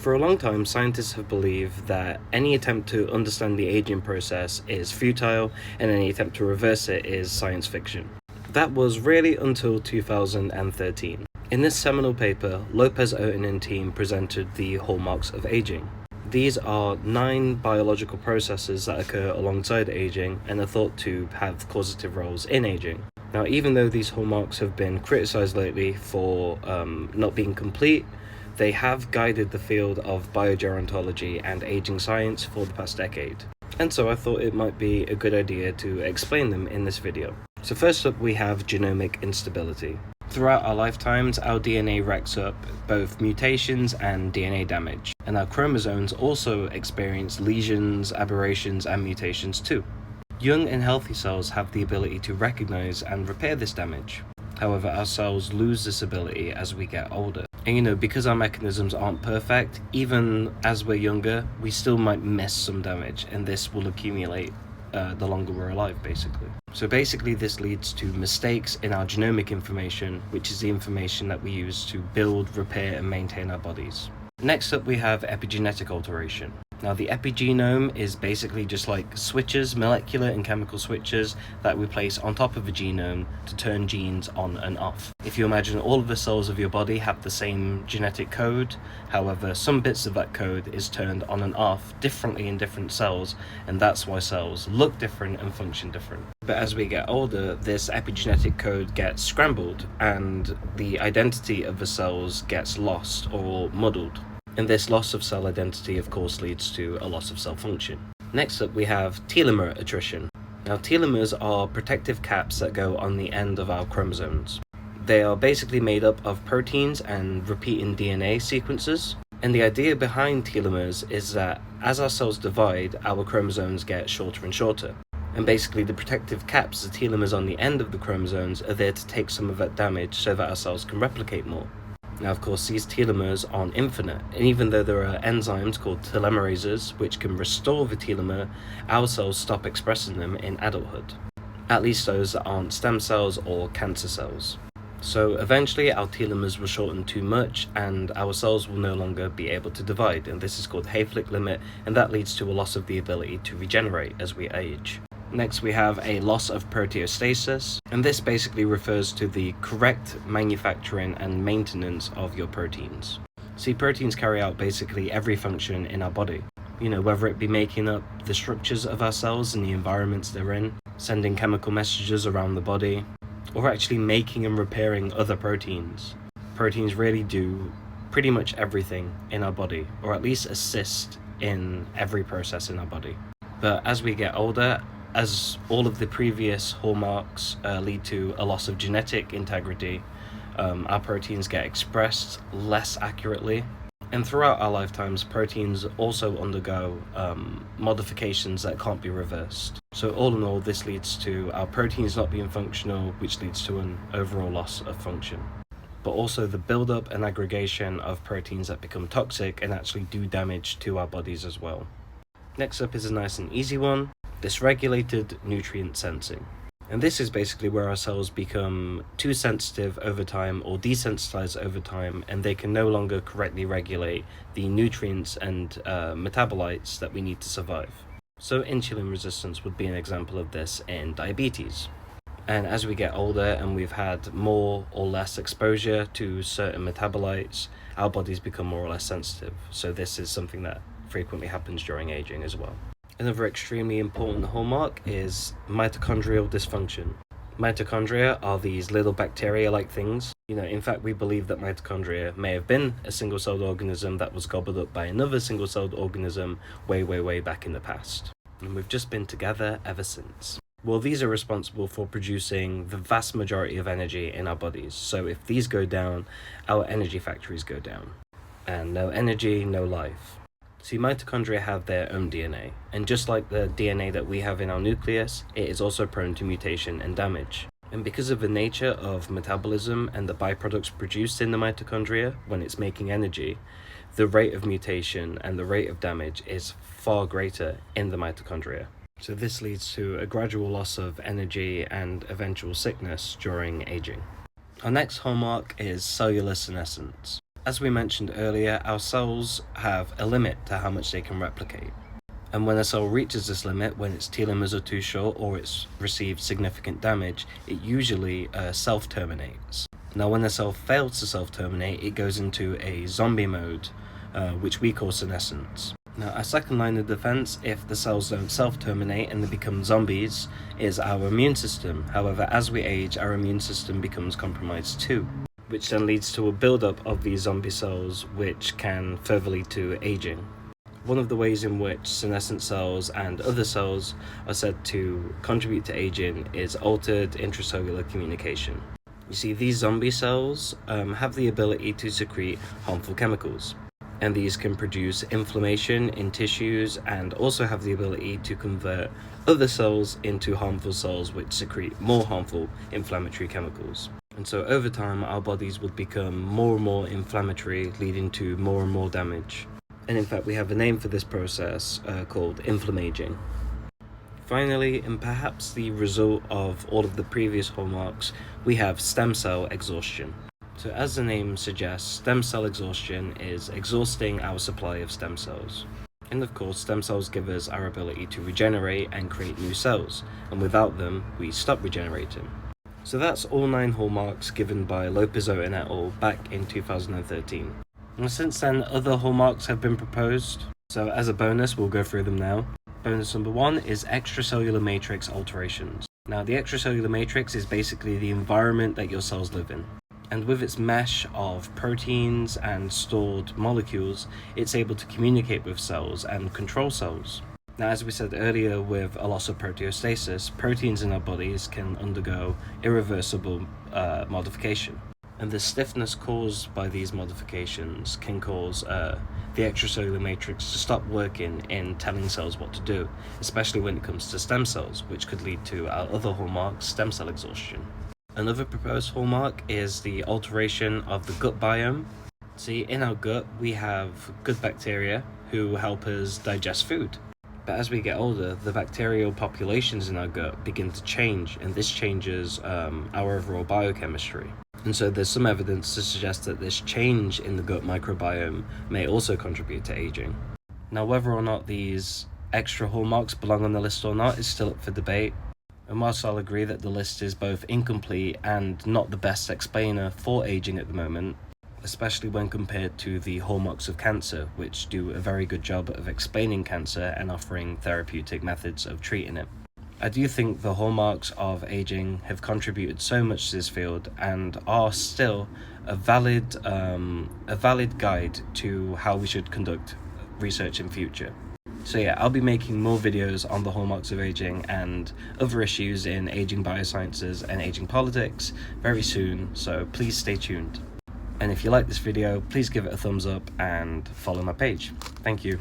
For a long time, scientists have believed that any attempt to understand the aging process is futile and any attempt to reverse it is science fiction. That was really until 2013. In this seminal paper, Lopez Oten and team presented the hallmarks of aging. These are 9 biological processes that occur alongside aging and are thought to have causative roles in aging. Now, even though these hallmarks have been criticized lately for not being complete, they have guided the field of biogerontology and aging science for the past decade. And so I thought it might be a good idea to explain them in this video. So first up, we have genomic instability. Throughout our lifetimes, our DNA racks up both mutations and DNA damage, and our chromosomes also experience lesions, aberrations, and mutations too. Young and healthy cells have the ability to recognize and repair this damage. However, our cells lose this ability as we get older. And because our mechanisms aren't perfect, even as we're younger, we still might miss some damage, and this will accumulate the longer we're alive, basically. So basically this leads to mistakes in our genomic information, which is the information that we use to build, repair, and maintain our bodies. Next up, we have epigenetic alteration. Now, the epigenome is basically just like switches, molecular and chemical switches that we place on top of a genome to turn genes on and off. If you imagine all of the cells of your body have the same genetic code, however, some bits of that code is turned on and off differently in different cells, and that's why cells look different and function different. But as we get older, this epigenetic code gets scrambled, and the identity of the cells gets lost or muddled. And this loss of cell identity, of course, leads to a loss of cell function. Next up, we have telomere attrition. Now, telomeres are protective caps that go on the end of our chromosomes. They are basically made up of proteins and repeating DNA sequences. And the idea behind telomeres is that as our cells divide, our chromosomes get shorter and shorter. And basically the protective caps, the telomeres on the end of the chromosomes, are there to take some of that damage so that our cells can replicate more. Now, of course, these telomeres aren't infinite, and even though there are enzymes called telomerases which can restore the telomere, our cells stop expressing them in adulthood. At least those that aren't stem cells or cancer cells. So eventually our telomeres will shorten too much and our cells will no longer be able to divide, and this is called Hayflick limit, and that leads to a loss of the ability to regenerate as we age. Next, we have a loss of proteostasis, and this basically refers to the correct manufacturing and maintenance of your proteins. See, proteins carry out basically every function in our body. Whether it be making up the structures of our cells and the environments they're in, sending chemical messages around the body, or actually making and repairing other proteins. Proteins really do pretty much everything in our body, or at least assist in every process in our body. But as we get older, as all of the previous hallmarks lead to a loss of genetic integrity, our proteins get expressed less accurately. And throughout our lifetimes, proteins also undergo modifications that can't be reversed. So all in all, this leads to our proteins not being functional, which leads to an overall loss of function. But also the buildup and aggregation of proteins that become toxic and actually do damage to our bodies as well. Next up is a nice and easy one. Dysregulated nutrient sensing. And this is basically where our cells become too sensitive over time or desensitized over time, and they can no longer correctly regulate the nutrients and metabolites that we need to survive. So insulin resistance would be an example of this in diabetes. And as we get older and we've had more or less exposure to certain metabolites, our bodies become more or less sensitive. So this is something that frequently happens during aging as well. Another extremely important hallmark is mitochondrial dysfunction. Mitochondria are these little bacteria-like things. In fact, we believe that mitochondria may have been a single-celled organism that was gobbled up by another single-celled organism way back in the past. And we've just been together ever since. Well, these are responsible for producing the vast majority of energy in our bodies. So if these go down, our energy factories go down. And no energy, no life. See, mitochondria have their own DNA, and just like the DNA that we have in our nucleus, it is also prone to mutation and damage. And because of the nature of metabolism and the byproducts produced in the mitochondria when it's making energy, the rate of mutation and the rate of damage is far greater in the mitochondria. So this leads to a gradual loss of energy and eventual sickness during aging. Our next hallmark is cellular senescence. As we mentioned earlier, our cells have a limit to how much they can replicate. And when a cell reaches this limit, when its telomeres are too short or it's received significant damage, it usually self-terminates. Now, when a cell fails to self-terminate, it goes into a zombie mode, which we call senescence. Now, our second line of defense, if the cells don't self-terminate and they become zombies, is our immune system. However, as we age, our immune system becomes compromised too, which then leads to a buildup of these zombie cells, which can further lead to aging. One of the ways in which senescent cells and other cells are said to contribute to aging is altered intracellular communication. You see, these zombie cells have the ability to secrete harmful chemicals, and these can produce inflammation in tissues and also have the ability to convert other cells into harmful cells which secrete more harmful inflammatory chemicals. And so over time, our bodies would become more and more inflammatory, leading to more and more damage. And in fact, we have a name for this process called inflammaging. Finally, and perhaps the result of all of the previous hallmarks, we have stem cell exhaustion. So as the name suggests, stem cell exhaustion is exhausting our supply of stem cells. And of course, stem cells give us our ability to regenerate and create new cells, and without them, we stop regenerating. So that's all 9 hallmarks given by Lopez-Owen et al. Back in 2013. And since then, other hallmarks have been proposed, so as a bonus, we'll go through them now. Bonus number 1 is extracellular matrix alterations. Now, the extracellular matrix is basically the environment that your cells live in. And with its mesh of proteins and stored molecules, it's able to communicate with cells and control cells. Now, as we said earlier, with a loss of proteostasis, proteins in our bodies can undergo irreversible modification. And the stiffness caused by these modifications can cause the extracellular matrix to stop working in telling cells what to do, especially when it comes to stem cells, which could lead to our other hallmark, stem cell exhaustion. Another proposed hallmark is the alteration of the gut biome. See, in our gut, we have good bacteria who help us digest food. But as we get older, the bacterial populations in our gut begin to change, and this changes our overall biochemistry. And so there's some evidence to suggest that this change in the gut microbiome may also contribute to aging. Now, whether or not these extra hallmarks belong on the list or not is still up for debate. And whilst I'll agree that the list is both incomplete and not the best explainer for aging at the moment, especially when compared to the hallmarks of cancer, which do a very good job of explaining cancer and offering therapeutic methods of treating it. I do think the hallmarks of aging have contributed so much to this field and are still a valid guide to how we should conduct research in future. So yeah, I'll be making more videos on the hallmarks of aging and other issues in aging biosciences and aging politics very soon, so please stay tuned. And if you like this video, please give it a thumbs up and follow my page. Thank you.